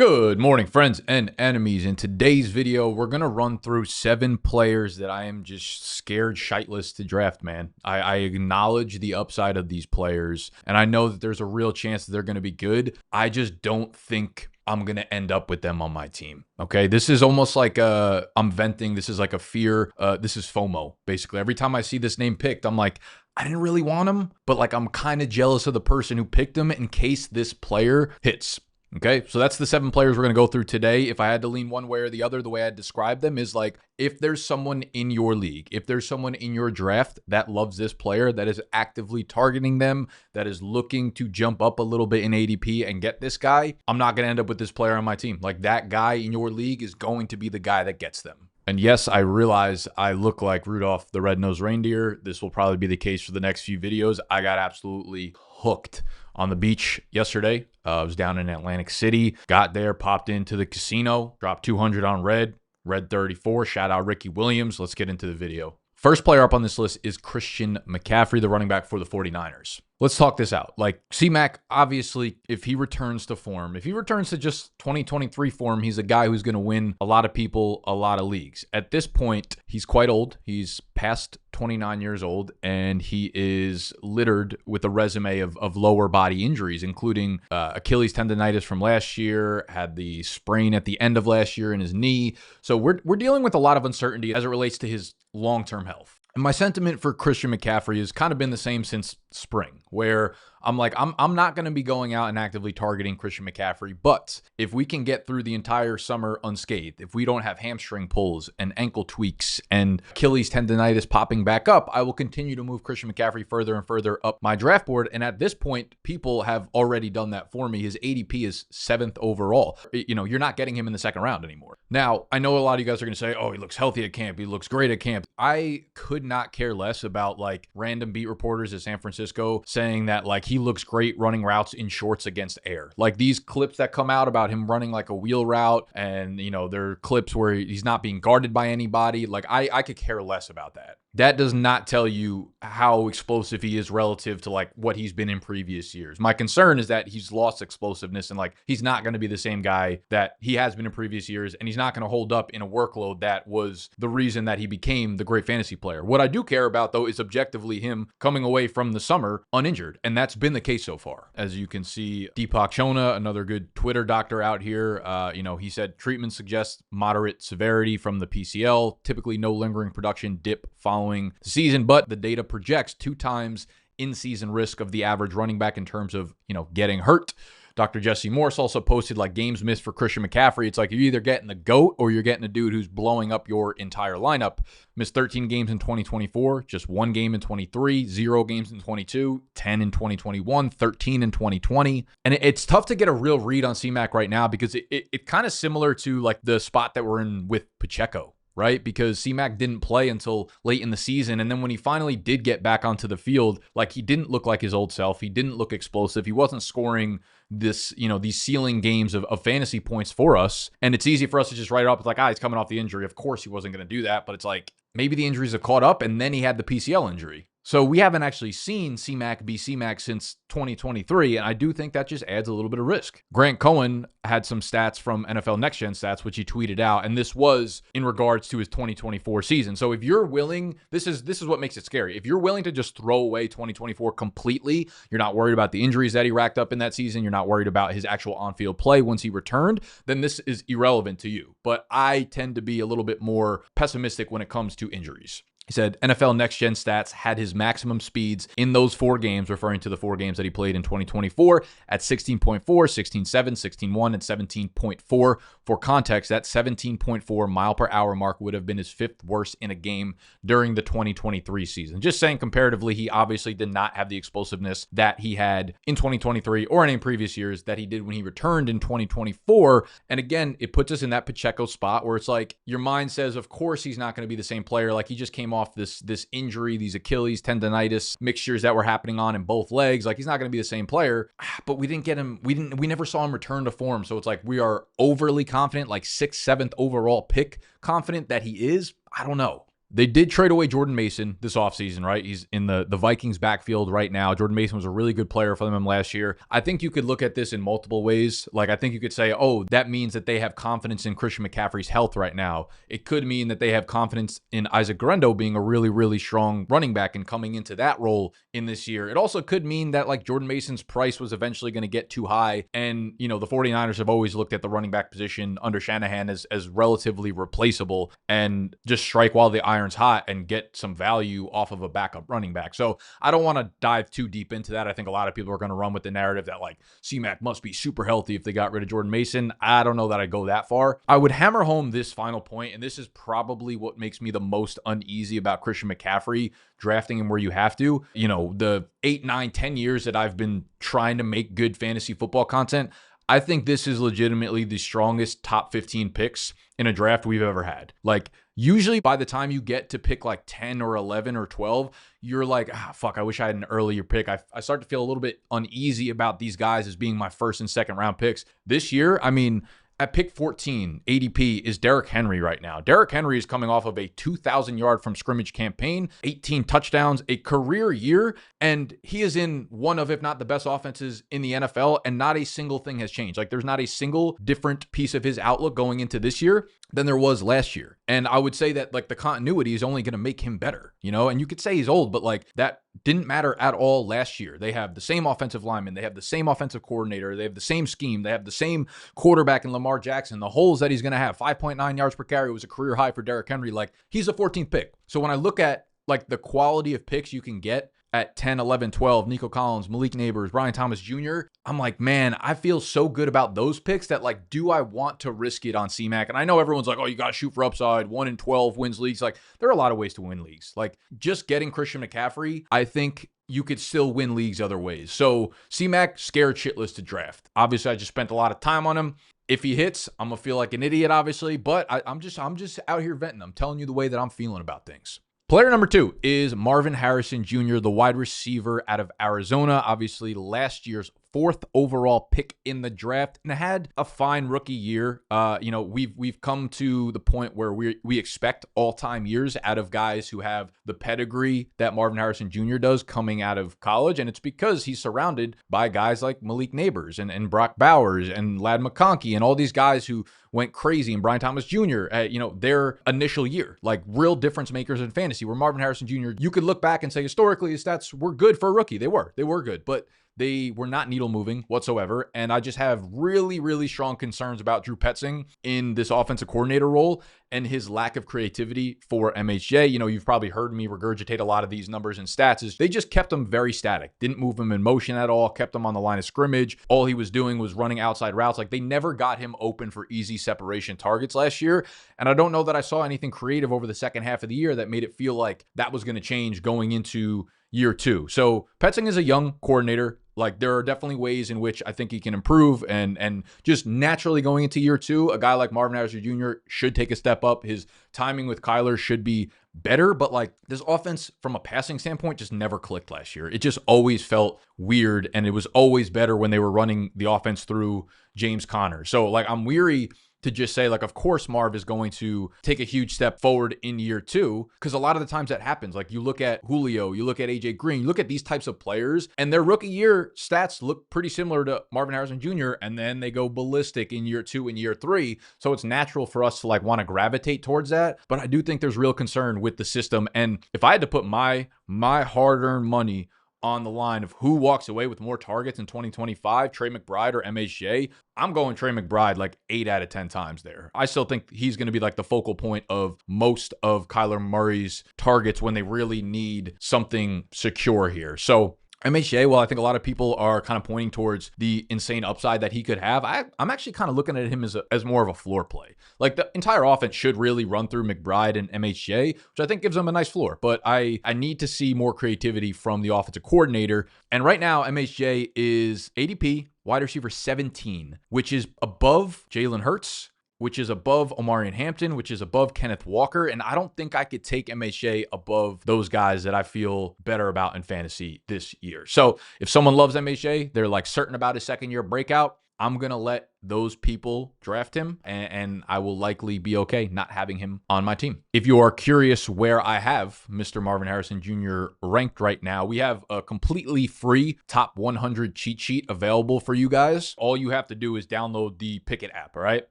Good morning, friends and enemies. In today's video, we're going to run through 7 players that I am just scared shitless to draft, man. I acknowledge the upside of these players, and I know that there's a real chance that they're going to be good. I just don't think I'm going to end up with them on my team. Okay, this is almost like I'm venting. This is like a fear. This is FOMO, basically. Every time I see this name picked, I'm like, I didn't really want him, but like I'm kind of jealous of the person who picked him in case this player hits. Okay, so that's the 7 players we're going to go through today. If I had to lean one way or the other, the way I'd describe them is like, if there's someone in your league, if there's someone in your draft that loves this player, that is actively targeting them, that is looking to jump up a little bit in ADP and get this guy, I'm not going to end up with this player on my team. Like that guy in your league is going to be the guy that gets them. And yes, I realize I look like Rudolph the Red-Nosed Reindeer. This will probably be the case for the next few videos. I got absolutely hooked on the beach yesterday. I was down in Atlantic City, got there, popped into the casino, dropped 200 on red 34. Shout out Ricky Williams. Let's get into the video. First player up on this list is Christian McCaffrey, the running back for the 49ers. Let's talk this out. Like C-Mac, obviously, if he returns to form, if he returns to just 2023 form, he's a guy who's going to win a lot of people, a lot of leagues. At this point, he's quite old. He's past 29 years old, and he is littered with a resume of lower body injuries, including Achilles tendonitis from last year, had the sprain at the end of last year in his knee. So we're dealing with a lot of uncertainty as it relates to his long-term health. And my sentiment for Christian McCaffrey has kind of been the same since spring, where I'm like, I'm not going to be going out and actively targeting Christian McCaffrey, but if we can get through the entire summer unscathed, if we don't have hamstring pulls and ankle tweaks and Achilles tendonitis popping back up, I will continue to move Christian McCaffrey further and further up my draft board. And at this point, people have already done that for me. His ADP is 7th overall. You know, you're not getting him in the second round anymore. Now, I know a lot of you guys are going to say, oh, he looks healthy at camp. He looks great at camp. I could not care less about like random beat reporters at San Francisco saying that like he looks great running routes in shorts against air. Like these clips that come out about him running like a wheel route, and you know, there are clips where he's not being guarded by anybody. Like I could care less about that. That does not tell you how explosive he is relative to like what he's been in previous years. My concern is that he's lost explosiveness and like he's not going to be the same guy that he has been in previous years, and he's not going to hold up in a workload that was the reason that he became the great fantasy player. What I do care about though is objectively him coming away from the summer uninjured, and that's been the case so far. As you can see, Deepak Chona, another good Twitter doctor out here, you know, he said treatment suggests moderate severity from the PCL, typically no lingering production dip following the season, but the data projects 2 times in-season risk of the average running back in terms of, you know, getting hurt. Dr. Jesse Morse also posted like games missed for Christian McCaffrey. It's like you're either getting the GOAT or you're getting a dude who's blowing up your entire lineup. Missed 13 games in 2024, just 1 game in 23, 0 games in 22, 10 in 2021, 13 in 2020. And it's tough to get a real read on C-Mac right now because it kind of similar to like the spot that we're in with Pacheco, right? Because C-Mac didn't play until late in the season. And then when he finally did get back onto the field, like he didn't look like his old self. He didn't look explosive. He wasn't scoring this, you know, these ceiling games of fantasy points for us. And it's easy for us to just write it up. It's like, he's coming off the injury. Of course he wasn't going to do that. But it's like, maybe the injuries have caught up and then he had the PCL injury. So we haven't actually seen C-Mac be C-Mac since 2023, and I do think that just adds a little bit of risk. Grant Cohen had some stats from NFL Next Gen Stats, which he tweeted out, and this was in regards to his 2024 season. So if you're willing, this is what makes it scary. If you're willing to just throw away 2024 completely, you're not worried about the injuries that he racked up in that season, you're not worried about his actual on-field play once he returned, then this is irrelevant to you. But I tend to be a little bit more pessimistic when it comes to injuries. He said NFL Next Gen Stats had his maximum speeds in those 4 games, referring to the 4 games that he played in 2024, at 16.4, 16.7, 16.1, and 17.4. For context, that 17.4 mile per hour mark would have been his 5th worst in a game during the 2023 season. Just saying comparatively, he obviously did not have the explosiveness that he had in 2023 or any previous years that he did when he returned in 2024. And again, it puts us in that Pacheco spot where it's like your mind says, of course, he's not going to be the same player. Like he just came off this injury, these Achilles tendonitis mixtures that were happening on in both legs. Like he's not going to be the same player, but we didn't get him. We never saw him return to form. So it's like we are overly confident, like 6th, 7th overall pick confident that he is. I don't know. They did trade away Jordan Mason this offseason, right? He's in the Vikings backfield right now. Jordan Mason was a really good player for them last year. I think you could look at this in multiple ways. Like, I think you could say, oh, that means that they have confidence in Christian McCaffrey's health right now. It could mean that they have confidence in Isaac Guerrero being a really, really strong running back and coming into that role in this year. It also could mean that, like, Jordan Mason's price was eventually going to get too high. And, you know, the 49ers have always looked at the running back position under Shanahan as relatively replaceable, and just strike while the iron's hot and get some value off of a backup running back. So I don't want to dive too deep into that. I think a lot of people are going to run with the narrative that, like, C-Mac must be super healthy if they got rid of Jordan Mason. I don't know that I'd go that far. I would hammer home this final point, and this is probably what makes me the most uneasy about Christian McCaffrey drafting him where you have to. You know, the 8, 9, 10 years that I've been trying to make good fantasy football content, I think this is legitimately the strongest top 15 picks in a draft we've ever had. Like, usually by the time you get to pick like 10 or 11 or 12, you're like, fuck, I wish I had an earlier pick. I start to feel a little bit uneasy about these guys as being my first and second round picks. This year, I mean, at pick 14, ADP is Derrick Henry right now. Derrick Henry is coming off of a 2,000-yard from scrimmage campaign, 18 touchdowns, a career year, and he is in one of, if not the best offenses in the NFL, and not a single thing has changed. Like, there's not a single different piece of his outlook going into this year than there was last year. And I would say that, like, the continuity is only going to make him better, you know? And you could say he's old, but, like, that didn't matter at all last year. They have the same offensive lineman. They have the same offensive coordinator. They have the same scheme. They have the same quarterback in Lamar Jackson. The holes that he's going to have, 5.9 yards per carry was a career high for Derrick Henry. Like, he's a 14th pick. So when I look at, like, the quality of picks you can get at 10, 11, 12, Nico Collins, Malik Neighbors, Brian Thomas Jr., I'm like, man, I feel so good about those picks that, like, do I want to risk it on C-Mac? And I know everyone's like, oh, you got to shoot for upside. 1 in 12 wins leagues. Like, there are a lot of ways to win leagues. Like, just getting Christian McCaffrey, I think you could still win leagues other ways. So C-Mac, scared shitless to draft. Obviously, I just spent a lot of time on him. If he hits, I'm going to feel like an idiot, obviously. But I'm just out here venting. I'm telling you the way that I'm feeling about things. Player number 2 is Marvin Harrison Jr., the wide receiver out of Arizona. Obviously, last year's 4th overall pick in the draft, and had a fine rookie year. You know, we've come to the point where we expect all-time years out of guys who have the pedigree that Marvin Harrison Jr. does coming out of college, and it's because he's surrounded by guys like Malik Neighbors and Brock Bowers and Ladd McConkey and all these guys who went crazy, and Brian Thomas Jr. at, you know, their initial year, like real difference makers in fantasy, where Marvin Harrison Jr., you could look back and say historically his stats were good for a rookie. They were good, but they were not needle moving whatsoever. And I just have really, really strong concerns about Drew Petzing in this offensive coordinator role and his lack of creativity for MHJ. You know, you've probably heard me regurgitate a lot of these numbers and stats. Is they just kept him very static, didn't move him in motion at all, kept him on the line of scrimmage. All he was doing was running outside routes. Like, they never got him open for easy separation targets last year. And I don't know that I saw anything creative over the second half of the year that made it feel like that was going to change going into year 2. So Petzing is a young coordinator. Like, there are definitely ways in which I think he can improve, and just naturally going into year 2, a guy like Marvin Harrison Jr. should take a step up. His timing with Kyler should be better, but, like, this offense from a passing standpoint just never clicked last year. It just always felt weird, and it was always better when they were running the offense through James Conner. So, like, I'm weary to just say, like, of course Marv is going to take a huge step forward in year 2, because a lot of the times that happens. Like, you look at Julio, you look at AJ Green, you look at these types of players, and their rookie year stats look pretty similar to Marvin Harrison Jr., and then they go ballistic in year 2 and year 3. So it's natural for us to, like, want to gravitate towards that. But I do think there's real concern with the system. And if I had to put my hard-earned money on the line of who walks away with more targets in 2025, Trey McBride or MHJ, I'm going Trey McBride like 8 out of 10 times there. I still think he's going to be like the focal point of most of Kyler Murray's targets when they really need something secure here. So MHJ, well, I think a lot of people are kind of pointing towards the insane upside that he could have. I'm actually kind of looking at him as more of a floor play. Like, the entire offense should really run through McBride and MHJ, which I think gives them a nice floor. But I need to see more creativity from the offensive coordinator. And right now, MHJ is ADP wide receiver 17, which is above Jalen Hurts, which is above Omarion Hampton, which is above Kenneth Walker. And I don't think I could take MHJ above those guys that I feel better about in fantasy this year. So if someone loves MHJ, they're like certain about his second year breakout, I'm going to let those people draft him, and I will likely be okay not having him on my team. If you are curious where I have Mr. Marvin Harrison Jr. ranked right now, we have a completely free top 100 cheat sheet available for you guys. All you have to do is download the Pickett app, all right?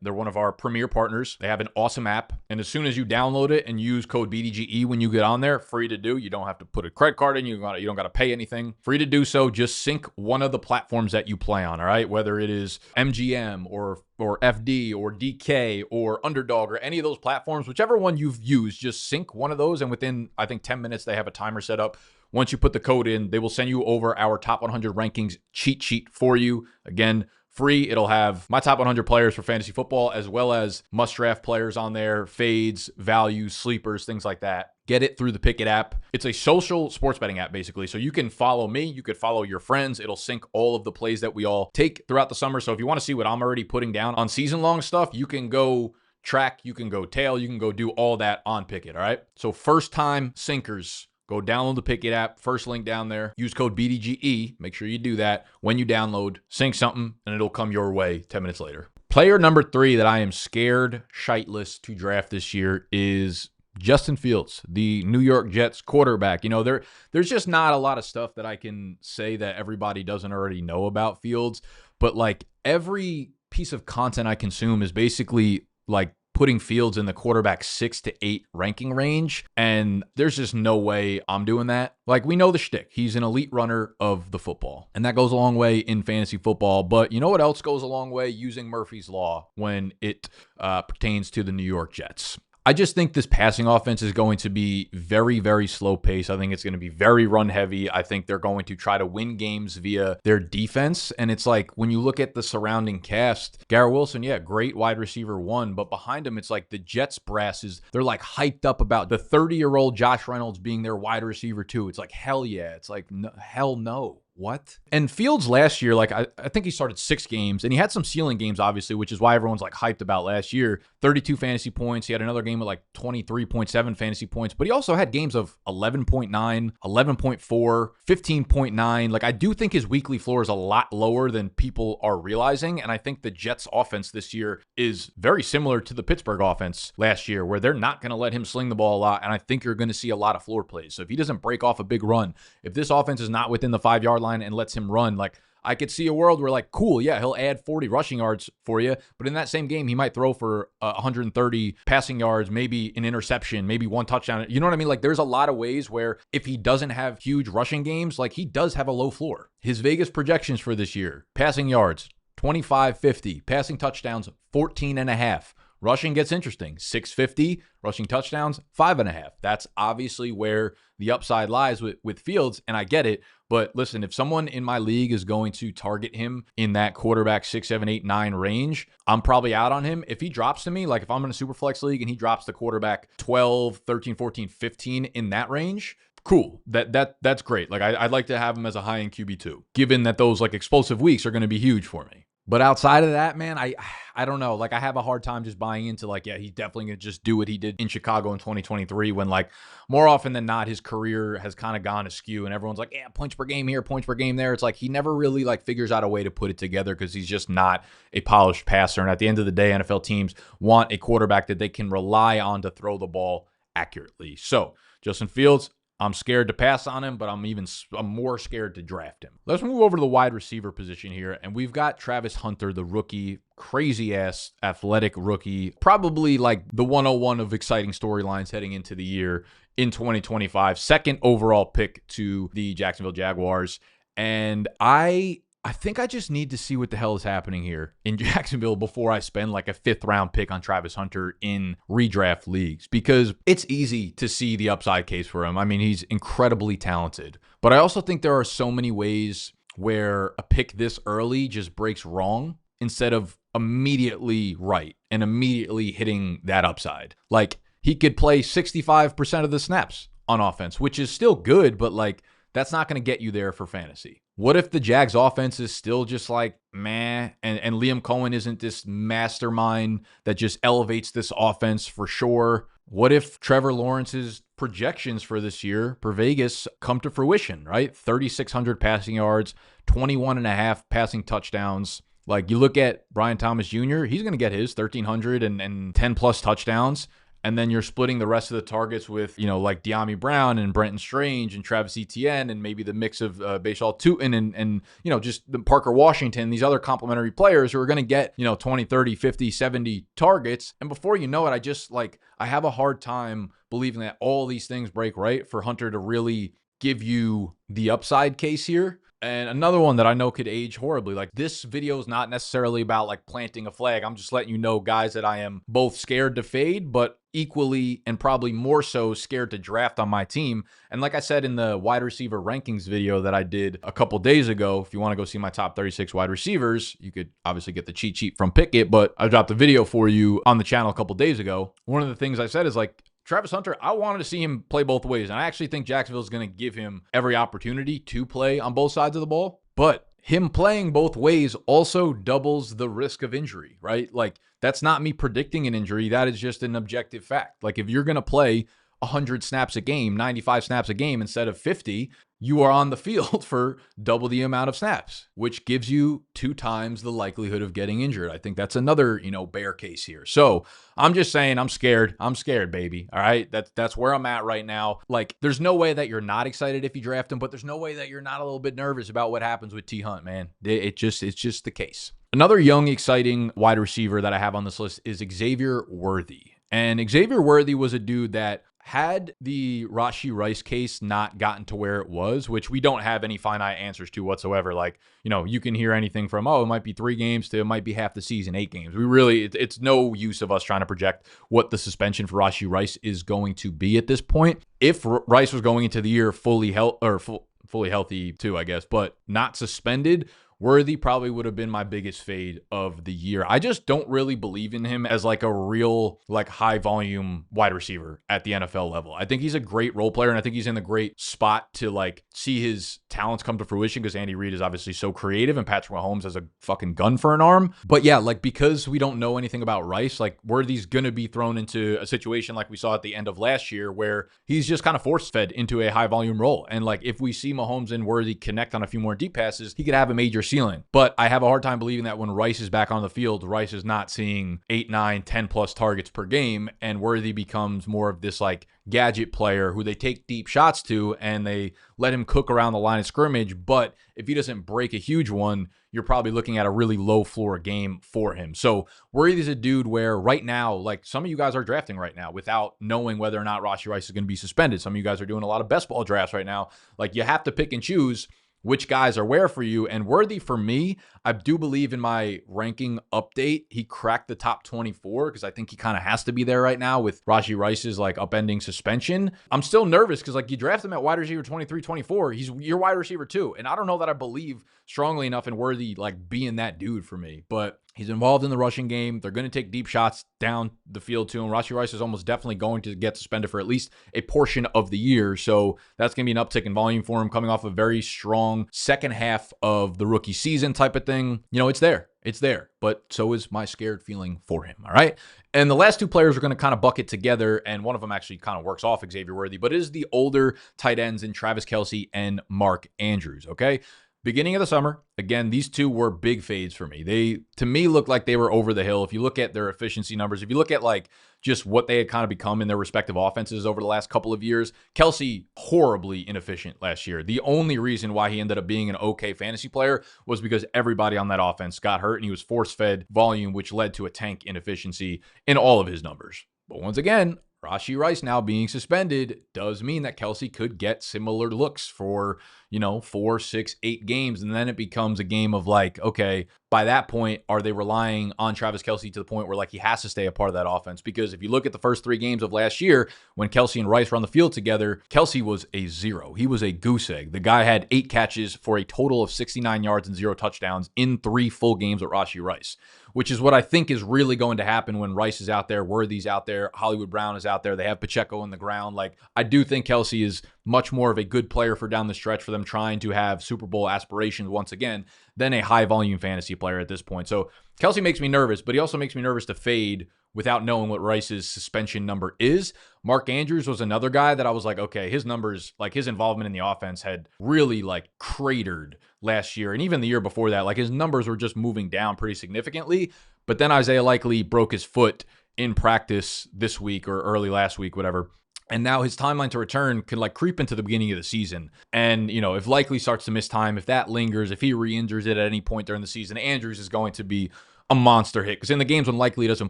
They're one of our premier partners. They have an awesome app, and as soon as you download it and use code BDGE when you get on there, free to do. You don't have to put a credit card in. You don't got to pay anything. Free to do so. Just sync one of the platforms that you play on, all right? Whether it is MGM or FD or DK or Underdog or any of those platforms, whichever one you've used, just sync one of those, and within, I think, 10 minutes, they have a timer set up. Once you put the code in, they will send you over our top 100 rankings cheat sheet for you. Again, free. It'll have my top 100 players for fantasy football, as well as must-draft players on there, fades, values, sleepers, things like that. Get it through the Pickett app. It's a social sports betting app, basically. So you can follow me. You could follow your friends. It'll sync all of the plays that we all take throughout the summer. So if you want to see what I'm already putting down on season-long stuff, you can go track, you can go tail, you can go do all that on Pickett, all right? So first-time sinkers, go download the Pickett app. First link down there. Use code BDGE. Make sure you do that. When you download, sync something, and it'll come your way 10 minutes later. Player number 3 that I am scared shitless to draft this year is Justin Fields, the New York Jets quarterback. You know, there's just not a lot of stuff that I can say that everybody doesn't already know about Fields, but like every piece of content I consume is basically like putting Fields in the quarterback 6 to 8 ranking range, and there's just no way I'm doing that. Like, we know the shtick. He's an elite runner of the football, and that goes a long way in fantasy football. But you know what else goes a long way? Using Murphy's Law when it pertains to the New York Jets. I just think this passing offense is going to be very, very slow pace. I think it's going to be very run heavy. I think they're going to try to win games via their defense. And it's like, when you look at the surrounding cast, Garrett Wilson, yeah, great wide receiver 1. But behind him, it's like the Jets brass they're like hyped up about the 30-year-old Josh Reynolds being their wide receiver 2. It's like, hell yeah. It's like, no, hell no. What? And Fields last year, like I think he started 6 games, and he had some ceiling games, obviously, which is why everyone's like hyped about last year. 32 fantasy points. He had another game with like 23.7 fantasy points, but he also had games of 11.9, 11.4, 15.9. Like, I do think his weekly floor is a lot lower than people are realizing, and I think the Jets offense this year is very similar to the Pittsburgh offense last year, where they're not going to let him sling the ball a lot, and I think you're going to see a lot of floor plays. So if he doesn't break off a big run, if this offense is not within the 5-yard line and lets him run, like, I could see a world where, like, cool, yeah, he'll add 40 rushing yards for you, but in that same game, he might throw for 130 passing yards, maybe an interception, maybe 1 touchdown. You know what I mean? Like, there's a lot of ways where if he doesn't have huge rushing games, like, he does have a low floor. His Vegas projections for this year: passing yards, 25.50, passing touchdowns, 14.5. Rushing gets interesting. 650, rushing touchdowns, 5.5. That's obviously where the upside lies with Fields, and I get it. But listen, if someone in my league is going to target him in that quarterback 6, 7, 8, 9 range, I'm probably out on him. If he drops to me, like if I'm in a super flex league and he drops the quarterback 12, 13, 14, 15 in that range, cool. That's great. Like, I'd like to have him as a high-end QB2, given that those like explosive weeks are going to be huge for me. But outside of that, man, I don't know. Like, I have a hard time just buying into, like, yeah, he's definitely going to just do what he did in Chicago in 2023, when, like, more often than not, his career has kind of gone askew, and everyone's like, yeah, points per game here, points per game there. It's like he never really, like, figures out a way to put it together because he's just not a polished passer. And at the end of the day, NFL teams want a quarterback that they can rely on to throw the ball accurately. So, Justin Fields, I'm scared to pass on him, but I'm more scared to draft him. Let's move over to the wide receiver position here, and we've got Travis Hunter, the rookie, crazy-ass athletic rookie, probably like the 101 of exciting storylines heading into the year in 2025. Second overall pick to the Jacksonville Jaguars, and I think I just need to see what the hell is happening here in Jacksonville before I spend like a 5th round pick on Travis Hunter in redraft leagues, because it's easy to see the upside case for him. I mean, he's incredibly talented, but I also think there are so many ways where a pick this early just breaks wrong instead of immediately right and immediately hitting that upside. Like, he could play 65% of the snaps on offense, which is still good, but like, that's not going to get you there for fantasy. What if the Jags offense is still just like meh, and Liam Cohen isn't this mastermind that just elevates this offense for sure? What if Trevor Lawrence's projections for this year per Vegas come to fruition, right? 3,600 passing yards, 21.5 passing touchdowns, Like, you look at Brian Thomas Jr., he's going to get his 1,300 and 10 plus touchdowns. And then you're splitting the rest of the targets with, like De'Ami Brown and Brenton Strange and Travis Etienne and maybe the mix of Bashal Tutin and just the Parker Washington, these other complementary players who are going to get, 20, 30, 50, 70 targets. And before you know it, I have a hard time believing that all these things break right for Hunter to really give you the upside case here. And another one that I know could age horribly. Like, this video is not necessarily about like planting a flag. I'm just letting you know guys that I am both scared to fade, but equally and probably more so scared to draft on my team. And like I said in the wide receiver rankings video that I did a couple days ago, if you want to go see my top 36 wide receivers, you could obviously get the cheat sheet from Pickett, but I dropped a video for you on the channel a couple days ago. One of the things I said is like, Travis Hunter, I wanted to see him play both ways. And I actually think Jacksonville is going to give him every opportunity to play on both sides of the ball. But him playing both ways also doubles the risk of injury, right? Like, that's not me predicting an injury. That is just an objective fact. Like, if you're going to play 100 snaps a game, 95 snaps a game instead of 50, you are on the field for double the amount of snaps, which gives you 2 times the likelihood of getting injured. I think that's another, bear case here. So I'm just saying I'm scared. I'm scared, baby. All right. That's where I'm at right now. Like, there's no way that you're not excited if you draft him, but there's no way that you're not a little bit nervous about what happens with T Hunt, man. It's just the case. Another young, exciting wide receiver that I have on this list is Xavier Worthy. And Xavier Worthy was a dude that had the Rashee Rice case not gotten to where it was, which we don't have any finite answers to whatsoever. Like, you can hear anything from, it might be 3 games to it might be half the season, 8 games. It's no use of us trying to project what the suspension for Rashee Rice is going to be at this point. If Rice was going into the year fully healthy too, I guess, but not suspended, Worthy probably would have been my biggest fade of the year. I just don't really believe in him as like a real like high volume wide receiver at the NFL level. I think he's a great role player, and I think he's in the great spot to like see his talents come to fruition because Andy Reid is obviously so creative and Patrick Mahomes has a fucking gun for an arm. But yeah, like, because we don't know anything about Rice, like, Worthy's gonna be thrown into a situation like we saw at the end of last year where he's just kind of force fed into a high volume role. And like, if we see Mahomes and Worthy connect on a few more deep passes, he could have a major ceiling. But I have a hard time believing that when Rice is back on the field, Rice is not seeing 8, 9, 10 plus targets per game, and Worthy becomes more of this like gadget player who they take deep shots to and they let him cook around the line of scrimmage. But if he doesn't break a huge one, you're probably looking at a really low floor game for him. So Worthy is a dude where right now, like, some of you guys are drafting right now without knowing whether or not Rashee Rice is going to be suspended. Some of you guys are doing a lot of best ball drafts right now. Like, you have to pick and choose which guys are where for you. And Worthy, for me, I do believe in my ranking update, he cracked the top 24 because I think he kind of has to be there right now with Rashee Rice's like upending suspension. I'm still nervous because like, you draft him at wide receiver 23, 24. He's your wide receiver too. And I don't know that I believe strongly enough in Worthy like being that dude for me, but he's involved in the rushing game. They're going to take deep shots down the field to him. Rashee Rice is almost definitely going to get suspended for at least a portion of the year. So that's going to be an uptick in volume for him coming off a very strong second half of the rookie season type of thing. It's there. It's there. But so is my scared feeling for him. All right. And the last 2 players are going to kind of bucket together. And one of them actually kind of works off Xavier Worthy, but it is the older tight ends in Travis Kelce and Mark Andrews. Okay. Beginning of the summer, again, these 2 were big fades for me. They, to me, looked like they were over the hill. If you look at their efficiency numbers, if you look at like just what they had kind of become in their respective offenses over the last couple of years, Kelce horribly inefficient last year. The only reason why he ended up being an okay fantasy player was because everybody on that offense got hurt and he was force-fed volume, which led to a tank inefficiency in all of his numbers. But once again, Rashee Rice now being suspended does mean that Kelce could get similar looks for, 4, 6, 8 games. And then it becomes a game of like, okay, by that point, are they relying on Travis Kelce to the point where like he has to stay a part of that offense? Because if you look at the first 3 games of last year, when Kelce and Rice were on the field together, Kelce was a 0. He was a goose egg. The guy had 8 catches for a total of 69 yards and 0 touchdowns in 3 full games with Rashee Rice, which is what I think is really going to happen when Rice is out there, Worthy's out there, Hollywood Brown is out there. They have Pacheco in the ground. Like, I do think Kelce is much more of a good player for down the stretch for them trying to have Super Bowl aspirations once again than a high volume fantasy player at this point. So Kelce makes me nervous, but he also makes me nervous to fade without knowing what Rice's suspension number is. Mark Andrews was another guy that I was like, okay, his numbers, like his involvement in the offense had really like cratered last year. And even the year before that, like his numbers were just moving down pretty significantly. But then Isaiah Likely broke his foot in practice this week or early last week, whatever. And now his timeline to return could like creep into the beginning of the season. And, you know, if Likely starts to miss time, if that lingers, if he re-injures it at any point during the season, Andrews is going to be a monster hit. Because in the games when Likely doesn't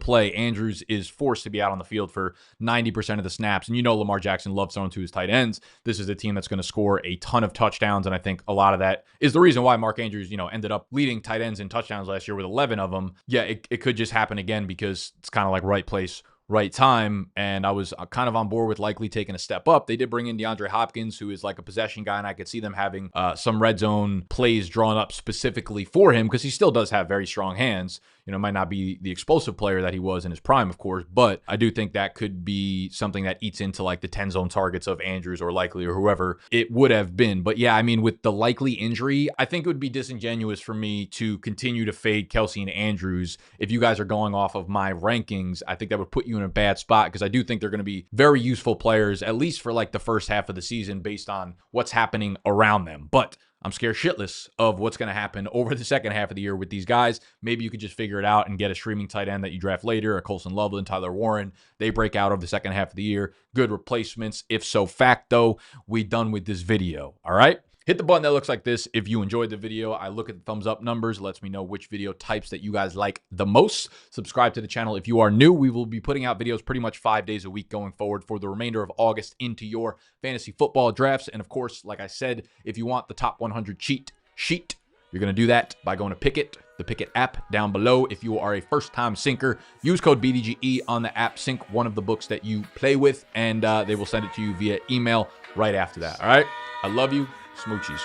play, Andrews is forced to be out on the field for 90% of the snaps. And you know Lamar Jackson loves throwing to his tight ends. This is a team that's going to score a ton of touchdowns. And I think a lot of that is the reason why Mark Andrews, you know, ended up leading tight ends in touchdowns last year with 11 of them. Yeah, it could just happen again because it's kind of like right place, right time, and I was kind of on board with Likely taking a step up. They did bring in DeAndre Hopkins, who is like a possession guy, and I could see them having some red zone plays drawn up specifically for him because he still does have very strong hands. You know, might not be the explosive player that he was in his prime, of course, but I do think that could be something that eats into like the 10 zone targets of Andrews or Likely or whoever it would have been. But yeah, I mean, with the Likely injury, I think it would be disingenuous for me to continue to fade Kelce and Andrews. If you guys are going off of my rankings, I think that would put you in a bad spot because I do think they're going to be very useful players, at least for like the first half of the season based on what's happening around them. But I'm scared shitless of what's going to happen over the second half of the year with these guys. Maybe you could just figure it out and get a streaming tight end that you draft later, a Colson Loveland, Tyler Warren. They break out over the second half of the year. Good replacements. If so facto, we done with this video. All right? Hit the button that looks like this if you enjoyed the video. I look at the thumbs up numbers. It lets me know which video types that you guys like the most. Subscribe to the channel if you are new. We will be putting out videos pretty much 5 days a week going forward for the remainder of August into your fantasy football drafts. And of course, like I said, if you want the top 100 cheat sheet, you're going to do that by going to Pickett, the Pickett app down below. If you are a first-time sinker, use code BDGE on the app. Sync one of the books that you play with, and they will send it to you via email right after that. All right? I love you. Smoochies.